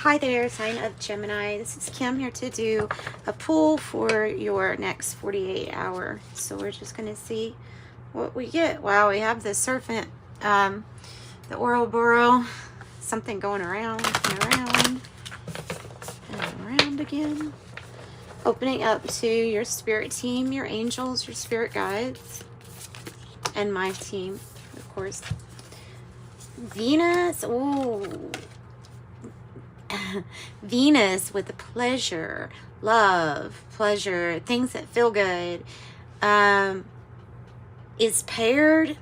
Hi there, sign of Gemini. This is Kim here to do a pull for your next 48 hour. So we're just going to see what we get. Wow, we have the serpent, the Ouroboros, something going around and around and around again. Opening up to your spirit team, your angels, your spirit guides, and my team, of course. Venus, ooh. Venus with the pleasure, love, pleasure, things that feel good, is paired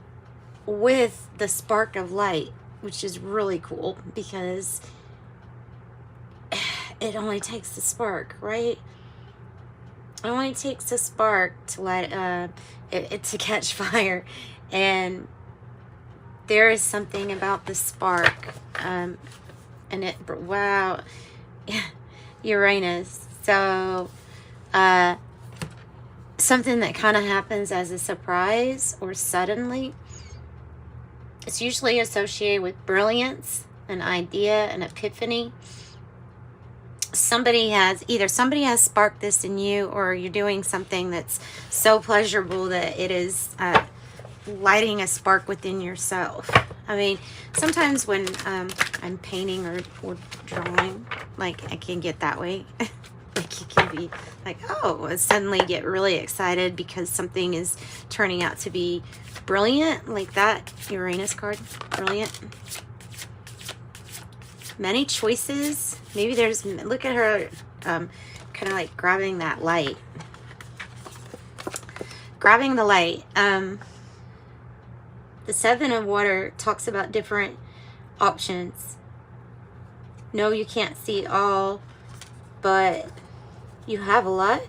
with the spark of light, which is really cool because it only takes the spark, right? It only takes a spark to light it to catch fire, and there is something about the spark. And it, wow, Uranus. So, something that kind of happens as a surprise or suddenly. It's usually associated with brilliance, an idea, an epiphany. Somebody has sparked this in you, or you're doing something that's so pleasurable that it is lighting a spark within yourself. I mean, sometimes when I'm painting or drawing, like I can get that way. Like you can be like, oh, I suddenly get really excited because something is turning out to be brilliant, like that Uranus card, brilliant. Many choices. Maybe there's, look at her kind of like grabbing that light. Grabbing the light. The Seven of Water talks about different options. No, you can't see all, but you have a lot.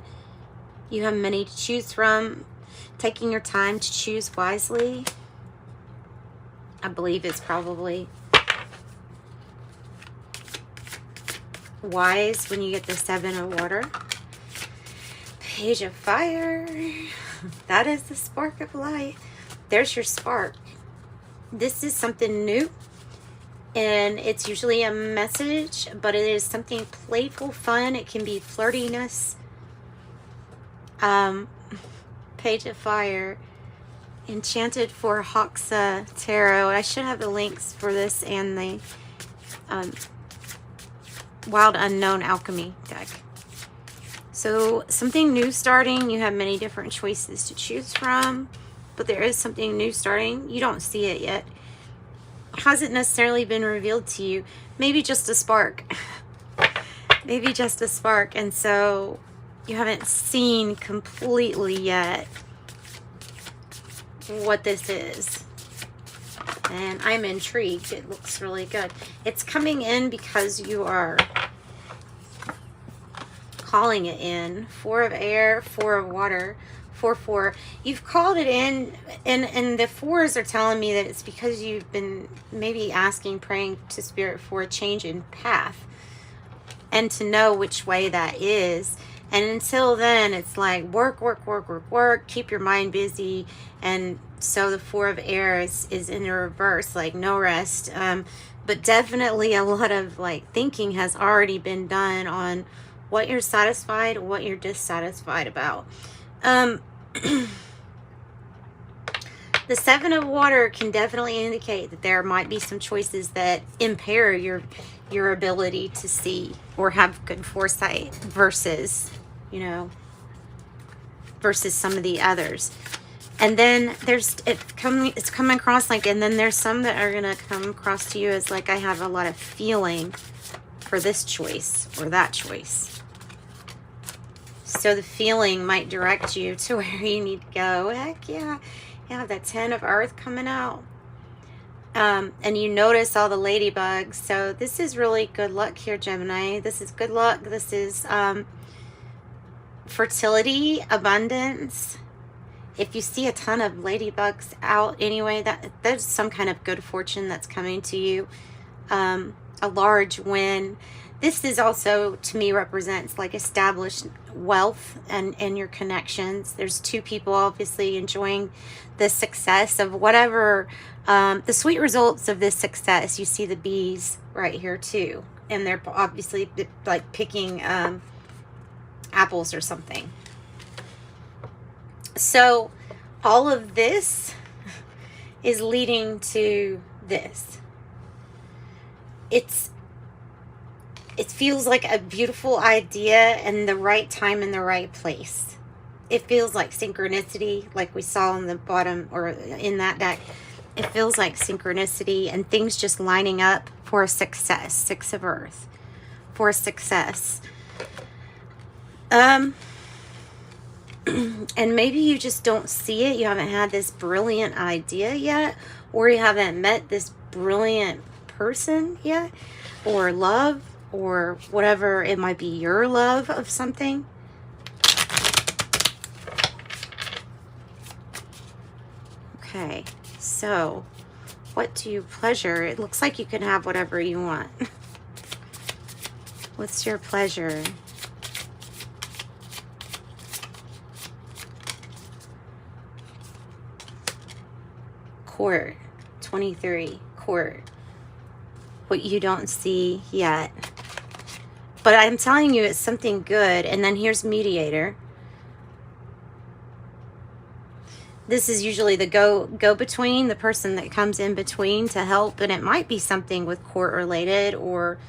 You have many to choose from. Taking your time to choose wisely, I believe it's probably wise when you get the Seven of Water. Page of Fire. That is the spark of light. There's your spark. This is something new, and it's usually a message, but it is something playful, fun. It can be flirtiness. Page of Fire. Enchanted for Hoxa Tarot. I should have the links for this and the Wild Unknown Alchemy deck. So something new starting. You have many different choices to choose from, but there is something new starting. You don't see it yet. Hasn't necessarily been revealed to you. Maybe just a spark. Maybe just a spark. And so you haven't seen completely yet what this is. And I'm intrigued. It looks really good. It's coming in because you are calling it in. 4 of air, 4 of water, 4-4. You've called it in, and the 4s are telling me that it's because you've been maybe asking, praying to Spirit for a change in path and to know which way that is. And until then, it's like work, work, work, work, work. Keep your mind busy. And so the 4 of air is in the reverse, like no rest. But definitely a lot of like thinking has already been done on what you're satisfied, what you're dissatisfied about. The 7 of Water can definitely indicate that there might be some choices that impair your ability to see or have good foresight versus, versus some of the others. And then it's coming across like, and then there's some that are gonna come across to you as like, I have a lot of feeling for this choice or that choice. So the feeling might direct you to where you need to go. Heck yeah. You have that 10 of Earth coming out. And you notice all the ladybugs. So this is really good luck here, Gemini. This is good luck. This is fertility, abundance. If you see a ton of ladybugs out anyway, there's some kind of good fortune that's coming to you. A large win. This is also, to me, represents like established wealth and your connections. There's 2 people obviously enjoying the success of whatever, the sweet results of this success. You see the bees right here too. and they're obviously like picking apples or something. So all of this is leading to this. It feels like a beautiful idea and the right time and the right place. It feels like synchronicity, like we saw on the bottom or in that deck. It feels like synchronicity and things just lining up for a success. 6 of Earth. For success. And maybe you just don't see it. You haven't had this brilliant idea yet. Or you haven't met this brilliant person yet. Or love. Or whatever. It might be your love of something. Okay. So, what do you pleasure? It looks like you can have whatever you want. What's your pleasure? Court. 23. Court. What you don't see yet. But I'm telling you, it's something good. And then here's mediator. This is usually the go-between, the person that comes in between to help. And it might be something with court related or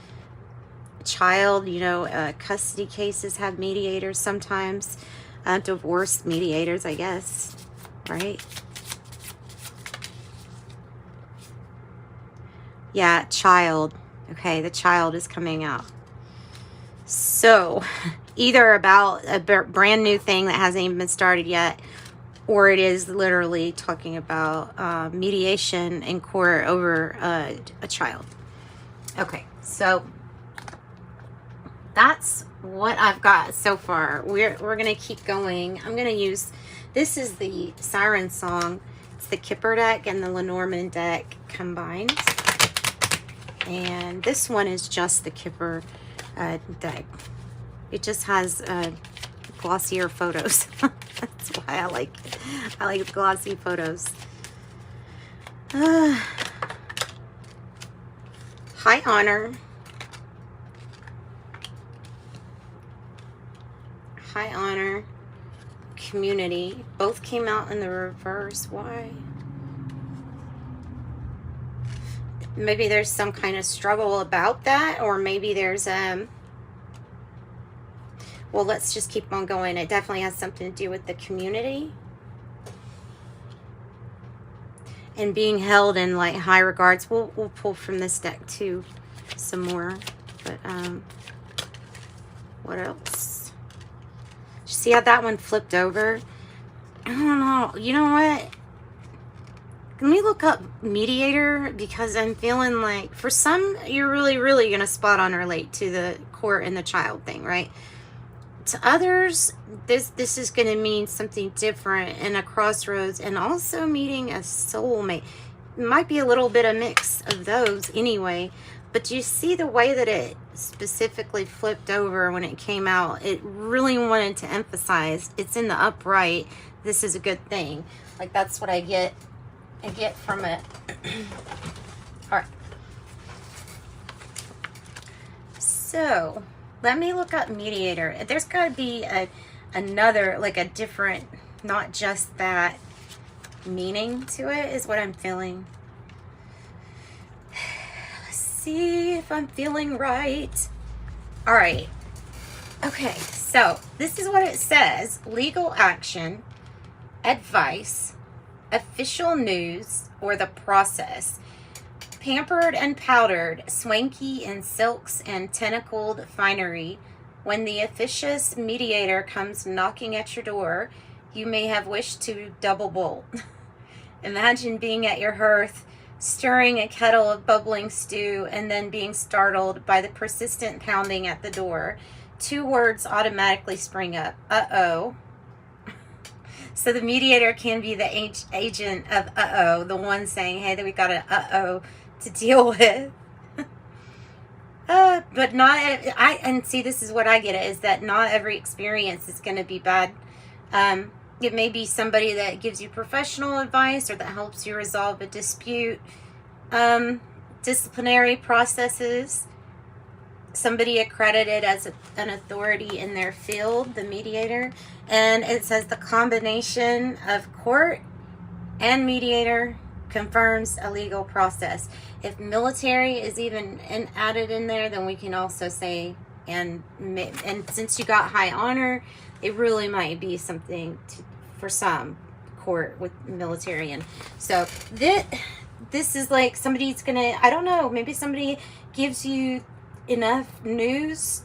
child, you know, custody cases have mediators sometimes. Divorce mediators, I guess, right? Yeah, child. Okay, the child is coming out. So, either about a brand new thing that hasn't even been started yet, or it is literally talking about mediation in court over a child. Okay, so that's what I've got so far. We're going to keep going. I'm going to use, this is the Siren Song. It's the Kipper deck and the Lenormand deck combined. And this one is just the Kipper deck. It just has glossier photos. That's why I like it. I like glossy photos. High honor. High honor. Community. Both came out in the reverse. Why? Maybe there's some kind of struggle about that, or maybe there's well, let's just keep on going. It definitely has something to do with the community and being held in like high regards. We'll pull from this deck too some more. But what else? See how that one flipped over? I don't know. You know what? Let me look up mediator, because I'm feeling like for some you're really going to spot on relate to the court and the child thing, right? To others, this is going to mean something different and a crossroads, and also meeting a soulmate. It might be a little bit of mix of those anyway, but you see the way that it specifically flipped over when it came out. It really wanted to emphasize it's in the upright. This is a good thing. Like, that's what I get from it. All right. So let me look up mediator. There's got to be another, like a different, not just that meaning to it is what I'm feeling. Let's see if I'm feeling right. All right. Okay, so this is what it says. Legal action, advice, official news, or the process. Pampered and powdered, swanky in silks and tentacled finery. When the officious mediator comes knocking at your door, you may have wished to double bolt. Imagine being at your hearth, stirring a kettle of bubbling stew, and then being startled by the persistent pounding at the door. 2 words automatically spring up. Uh-oh. So the mediator can be the agent of uh-oh, the one saying, hey, we got an uh-oh to deal with. But not, and see, this is what I get, is that not every experience is going to be bad. It may be somebody that gives you professional advice or that helps you resolve a dispute. Disciplinary processes. somebody accredited as an authority in their field, the mediator. And it says the combination of court and mediator confirms a legal process. If military is even added in there, then we can also say, and since you got high honor, it really might be something for some court with military. And so this is like somebody's gonna, I don't know, maybe somebody gives you enough news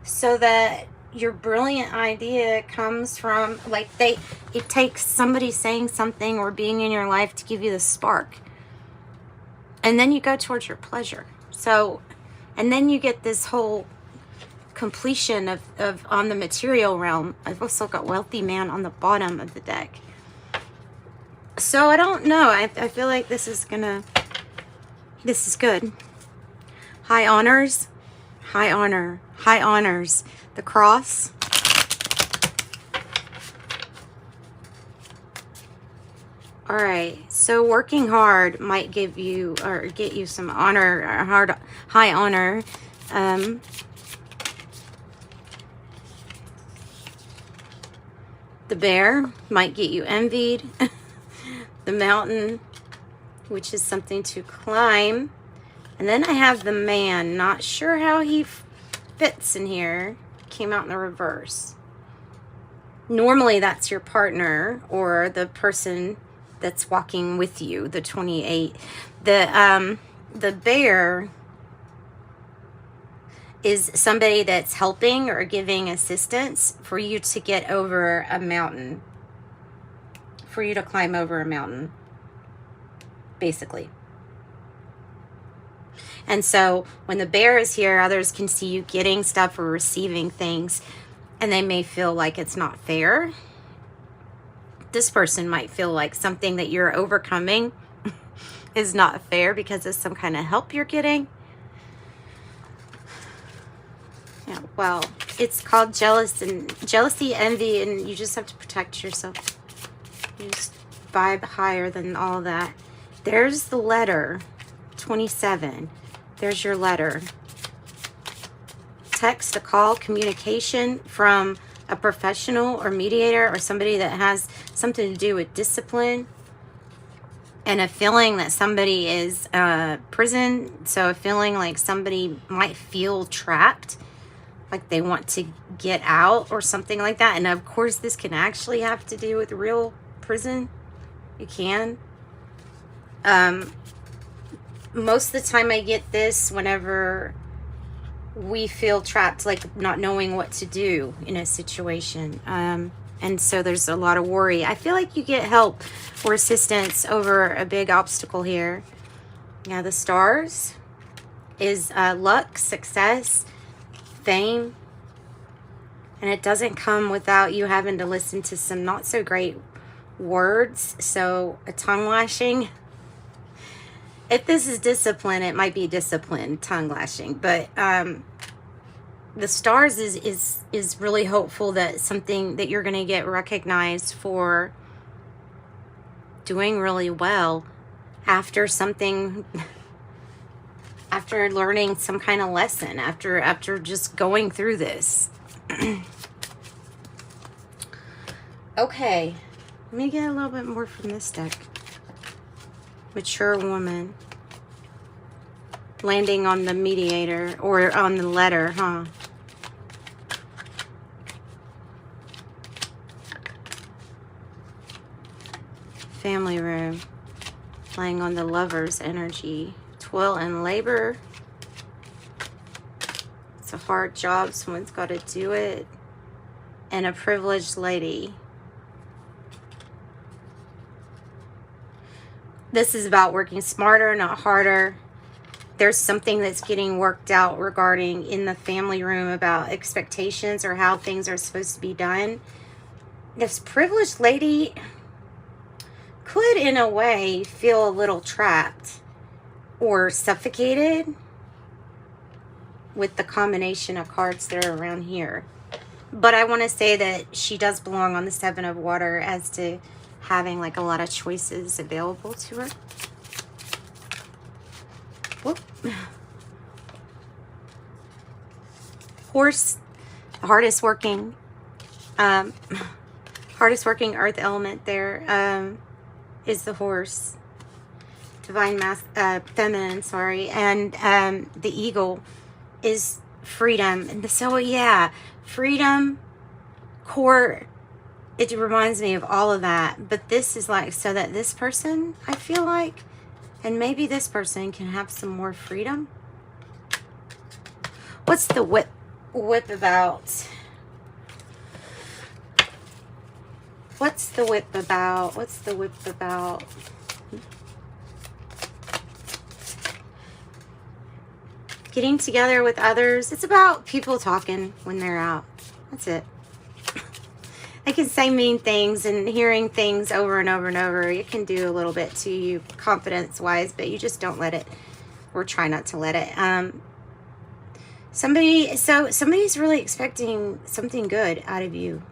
so that your brilliant idea comes from, like, it takes somebody saying something or being in your life to give you the spark, and then you go towards your pleasure. So, and then you get this whole completion of on the material realm. I've also got wealthy man on the bottom of the deck. So I don't know, I feel like this is good. High honors, high honor, high honors. The cross. All right, so working hard might give you or get you some honor, or high honor. The bear might get you envied. The mountain, which is something to climb. And then I have the man. Not sure how he fits in here. Came out in the reverse. Normally that's your partner or the person that's walking with you, the 28. The bear is somebody that's helping or giving assistance for you to get over a mountain, for you to climb over a mountain, basically. And so when the bear is here, others can see you getting stuff or receiving things, and they may feel like it's not fair. This person might feel like something that you're overcoming is not fair because of some kind of help you're getting. Yeah, well, it's called jealousy, envy, and you just have to protect yourself. You just vibe higher than all that. There's the letter 27. There's your letter. Text, a call, communication from a professional or mediator or somebody that has something to do with discipline, and a feeling that somebody is prison. So a feeling like somebody might feel trapped, like they want to get out or something like that. And of course this can actually have to do with real prison. You can. Most of the time I get this whenever we feel trapped, like not knowing what to do in a situation. And so there's a lot of worry. I feel like you get help or assistance over a big obstacle here. Yeah, the stars is luck, success, fame. And it doesn't come without you having to listen to some not so great words. So a tongue lashing. If this is discipline, it might be discipline, tongue lashing. But the stars is really hopeful that something that you're going to get recognized for doing really well after something, after learning some kind of lesson, after just going through this. Okay, let me get a little bit more from this deck. Mature woman. Landing on the mediator or on the letter, huh? Family room. Playing on the lover's energy. Toil and labor. It's a hard job. Someone's got to do it. And a privileged lady. This is about working smarter, not harder. There's something that's getting worked out regarding in the family room about expectations or how things are supposed to be done. This privileged lady could, in a way, feel a little trapped or suffocated with the combination of cards that are around here. But I want to say that she does belong on the Seven of Water as to having like a lot of choices available to her. Whoop. Horse, hardest working earth element there is the horse. Divine feminine, sorry. And the eagle is freedom. And so, yeah, freedom, core, it reminds me of all of that. But this is like, so that this person, I feel like, and maybe this person can have some more freedom. What's the whip about? What's the whip about? What's the whip about? Getting together with others. It's about people talking when they're out. That's it. I can say mean things, and hearing things over and over and over, it can do a little bit to you confidence-wise, but you just don't let it, or try not to let it. Somebody's really expecting something good out of you.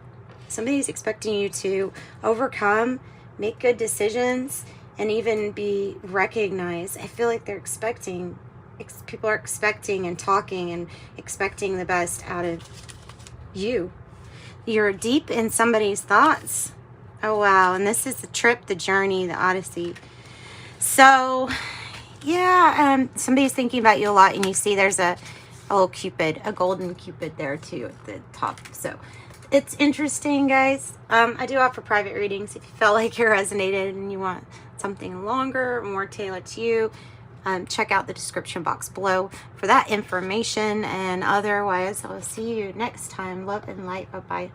Somebody's expecting you to overcome, make good decisions, and even be recognized. I feel like they're expecting, people are expecting and talking and expecting the best out of you. You're deep in somebody's thoughts. Oh, wow. And this is the trip, the journey, the odyssey. So, yeah, somebody's thinking about you a lot, and you see there's a little cupid, a golden cupid there too at the top. So it's interesting, guys. I do offer private readings if you felt like you resonated and you want something longer, more tailored to you. Check out the description box below for that information. And otherwise, I'll see you next time. Love and light. Bye-bye.